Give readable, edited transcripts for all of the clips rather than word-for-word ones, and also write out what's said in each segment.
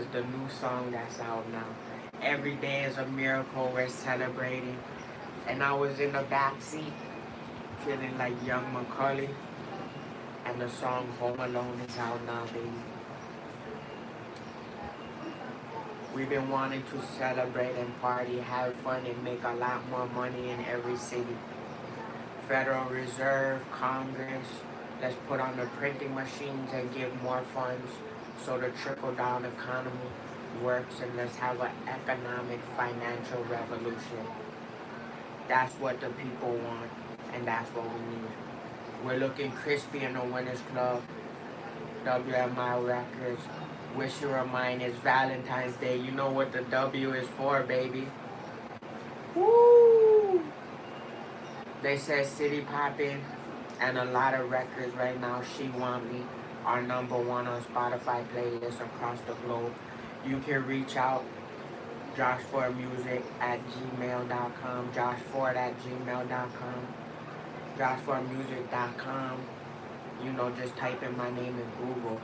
is the new song that's out now. Every day is a miracle, we're celebrating. And I was in the back seat, feeling like young Macaulay. And the song Home Alone is out now, baby. We've been wanting to celebrate and party, have fun, and make a lot more money in every city. Federal Reserve, Congress, let's put on the printing machines and give more funds so the trickle-down economy works, and let's have an economic financial revolution. That's what the people want, and that's what we need. We're looking crispy in the Winners Club, WMI Records. Wish you were mine. It's Valentine's Day. You know what the W is for, baby. Woo! They said City Poppin' and a lot of records right now. She Want Me are #1 on Spotify playlists across the globe. You can reach out, joshfordmusic@gmail.com, joshford@gmail.com, joshfordmusic.com. You know, just type in my name in Google.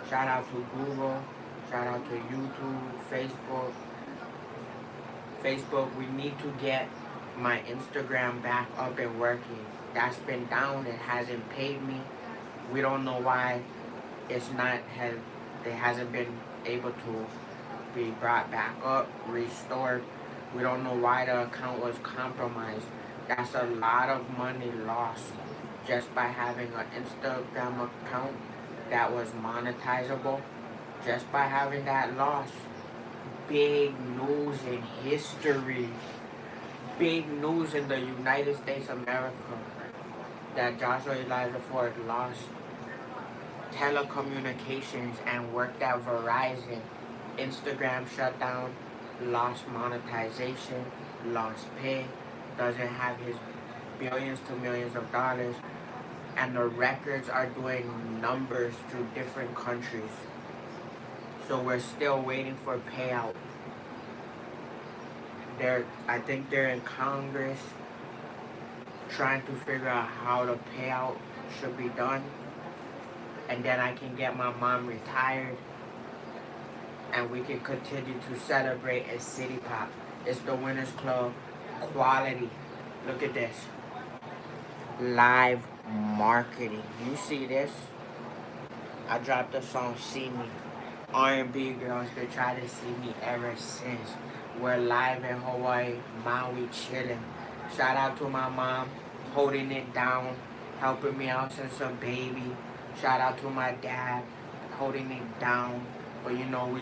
Shout out to Google, shout out to YouTube, Facebook. We need to get my Instagram back up and working. That's been down. It hasn't paid me. We don't know why it hasn't been able to be brought back up, restored. We don't know why the account was compromised. That's a lot of money lost just by having an Instagram account that was monetizable. Just by having that loss. Big news in history. Big news in the United States of America that Joshua Elijah Ford lost telecommunications and worked at Verizon. Instagram shut down, lost monetization, lost pay, doesn't have his billions to millions of dollars, and the records are doing numbers through different countries. So we're still waiting for payout. I think they're in Congress trying to figure out how the payout should be done. And then I can get my mom retired and we can continue to celebrate at City Pop. It's the Winners Club quality. Look at this. Live marketing. You see this? I dropped the song See Me. R&B girls, they try to see me ever since. We're live in Hawaii, Maui, chilling. Shout out to my mom, holding it down, helping me out since a baby. Shout out to my dad, holding it down. But you know,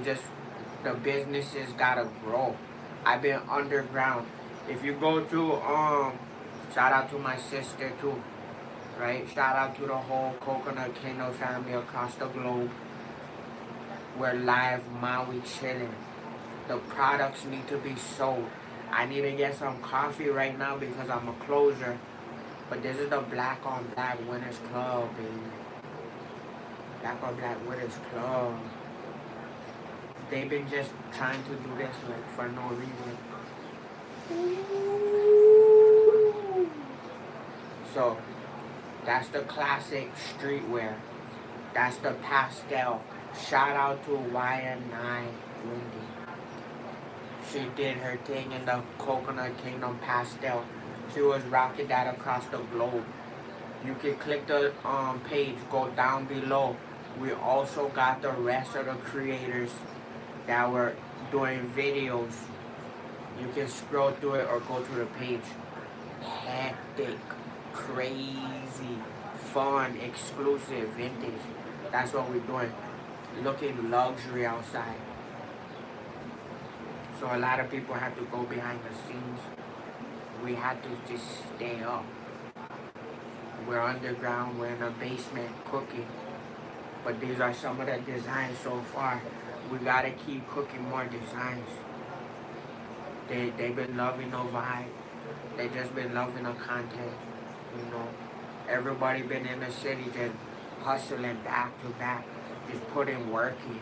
the businesses gotta grow. I've been underground. If you go through, shout out to my sister too, right? Shout out to the whole Coconut Kingdom family across the globe. We're live, Maui, chilling. The products need to be sold. I need to get some coffee right now because I'm a closer. But this is the Black on Black Winners Club, baby. Black on Black Winners Club. They've been just trying to do this like for no reason. So, that's the classic streetwear. That's the pastel. Shout out to YNI Wendy. She did her thing in the Coconut Kingdom pastel. She was rocking that across the globe. You can click the page, go down below. We also got the rest of the creators that were doing videos. You can scroll through it or go to the page. Hectic, crazy, fun, exclusive, vintage. That's what we're doing. Looking luxury outside. So a lot of people have to go behind the scenes. We had to just stay up. We're underground, we're in a basement cooking. But these are some of the designs so far. We gotta keep cooking more designs. They've been loving the vibe. They just been loving the content. You know, everybody been in the city just hustling back to back, just putting work in.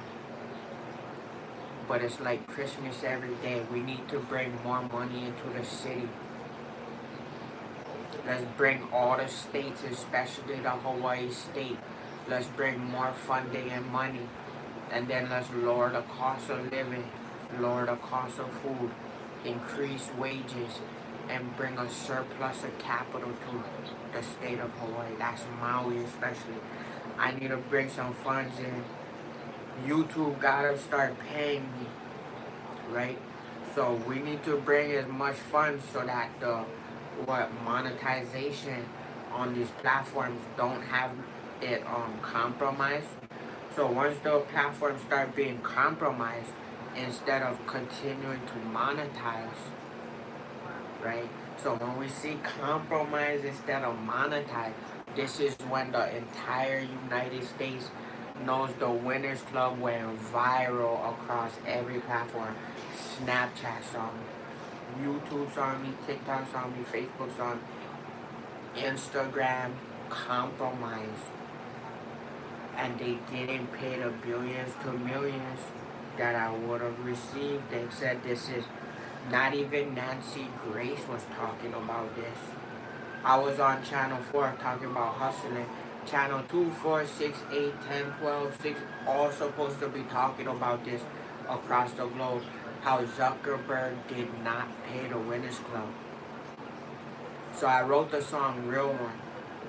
But it's like Christmas every day. We need to bring more money into the city. Let's bring all the states, especially the Hawaii state. Let's bring more funding and money. And then let's lower the cost of living, lower the cost of food, increase wages, and bring a surplus of capital to the state of Hawaii. That's Maui especially. I need to bring some funds in. YouTube gotta start paying me, right? So we need to bring as much funds so that the monetization on these platforms don't have it compromised. So once the platforms start being compromised, instead of continuing to monetize, right? So when we see compromise instead of monetize, this is when the entire United States knows the Winners Club went viral across every platform. Snapchat saw me, YouTube saw me, TikTok saw me, Facebook saw me, Instagram compromised. And they didn't pay the billions to millions that I would have received. They said this is not even Nancy Grace was talking about this. I was on channel 4 talking about hustling. Channel 2, 4, 6, 8, 10, 12, 6, all supposed to be talking about this across the globe. How Zuckerberg did not pay the Winners Club. So I wrote the song Real One.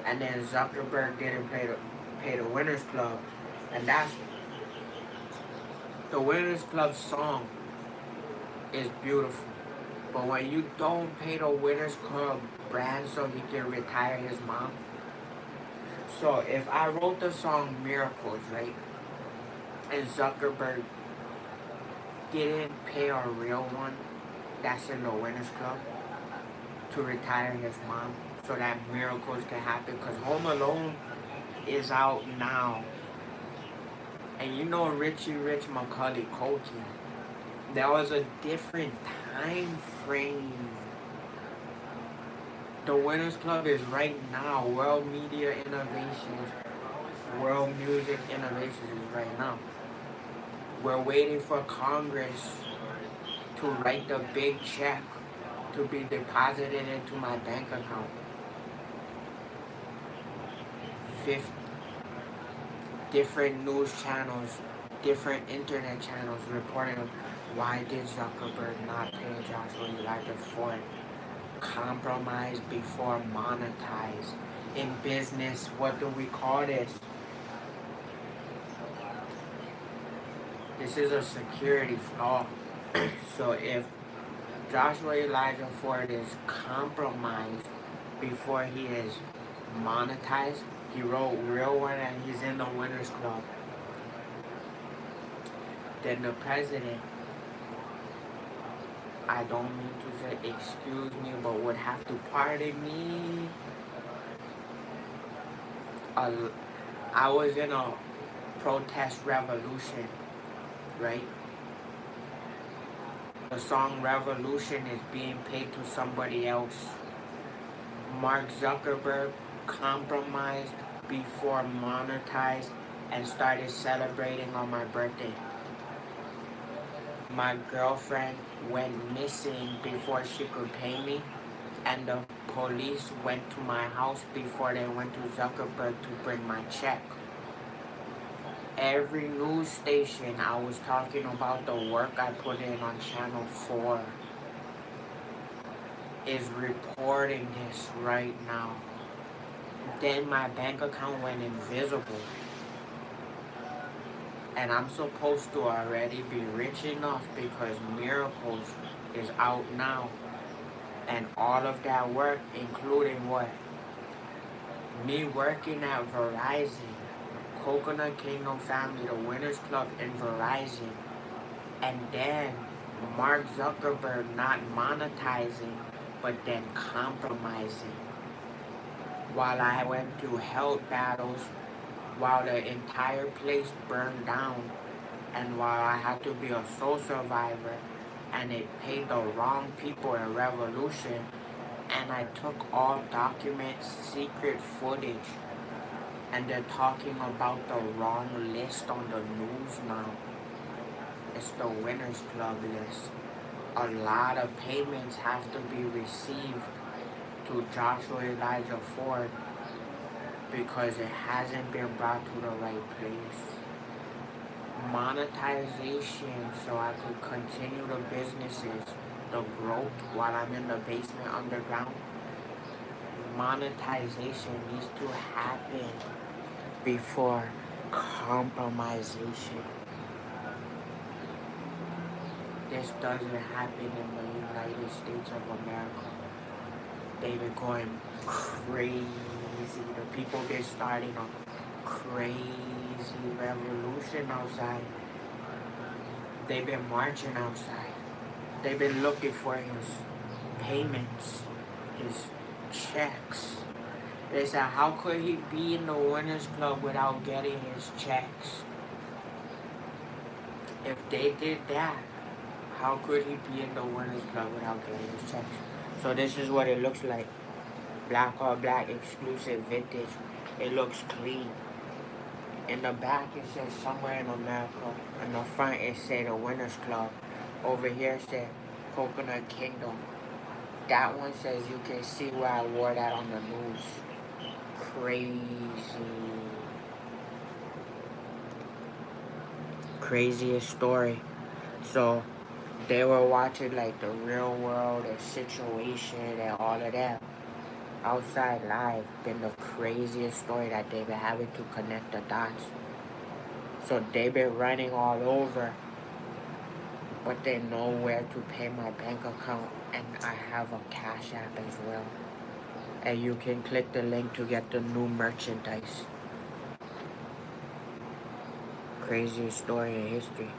And then Zuckerberg didn't pay the Winners Club. And that's the Winners Club song is beautiful. But when you don't pay the Winners Club brand so he can retire his mom. So if I wrote the song Miracles, right? And Zuckerberg didn't pay a real one that's in the Winners Club to retire his mom so that miracles can happen. Because Home Alone is out now. And you know Richie Rich Macaulay Culkin. There was a different time frame. The Winners Club is right now. World Media Innovations, World Music Innovations is right now. We're waiting for Congress to write the big check to be deposited into my bank account. 50 different news channels, different internet channels reporting why did Zuckerberg not pay Joshua Elijah Ford? Compromise before monetize. In business, what do we call this? This is a security flaw. So if Joshua Elijah Ford is compromised before he is monetized, he wrote Real One and he's in the Winners Club, then the president, I don't mean to say excuse me, but would have to pardon me. I was in a protest revolution, right? The song Revolution is being paid to somebody else. Mark Zuckerberg compromised before monetized and started celebrating on my birthday. My girlfriend went missing before she could pay me, and the police went to my house before they went to Zuckerberg to bring my check. Every news station I was talking about the work I put in on channel 4 is reporting this right now. Then my bank account went invisible. And I'm supposed to already be rich enough because Miracles is out now. And all of that work, including what? Me working at Verizon, Coconut Kingdom Family, the Winners Club, and Verizon. And then Mark Zuckerberg not monetizing, but then compromising. While I went through health battles, while the entire place burned down, and while I had to be a soul survivor, and it paid the wrong people in revolution, and I took all documents, secret footage, and they're talking about the wrong list on the news now. It's the Winners Club list. A lot of payments have to be received to Joshua Elijah Ford because it hasn't been brought to the right place. monetization so I could continue the businesses, the growth while I'm in the basement underground. Monetization needs to happen before compromisation. This doesn't happen in the United States of America. They've been going crazy. The people been starting a crazy revolution outside. They've been marching outside. They've been looking for his payments, his checks. They said, how could he be in the Winners Club without getting his checks? If they did that, how could he be in the Winners Club without getting his checks? So this is what it looks like. Black or black, exclusive, vintage. It looks clean. In the back it says somewhere in America. In the front it said the Winners Club. Over here it said Coconut Kingdom. That one says you can see where I wore that on the news. Craziest story. So they were watching like the real world and situation and all of that outside live. Been the craziest story that they've been having to connect the dots. So they've been running all over, but they know where to pay my bank account, and I have a Cash App as well. And you can click the link to get the new merchandise. Craziest story in history.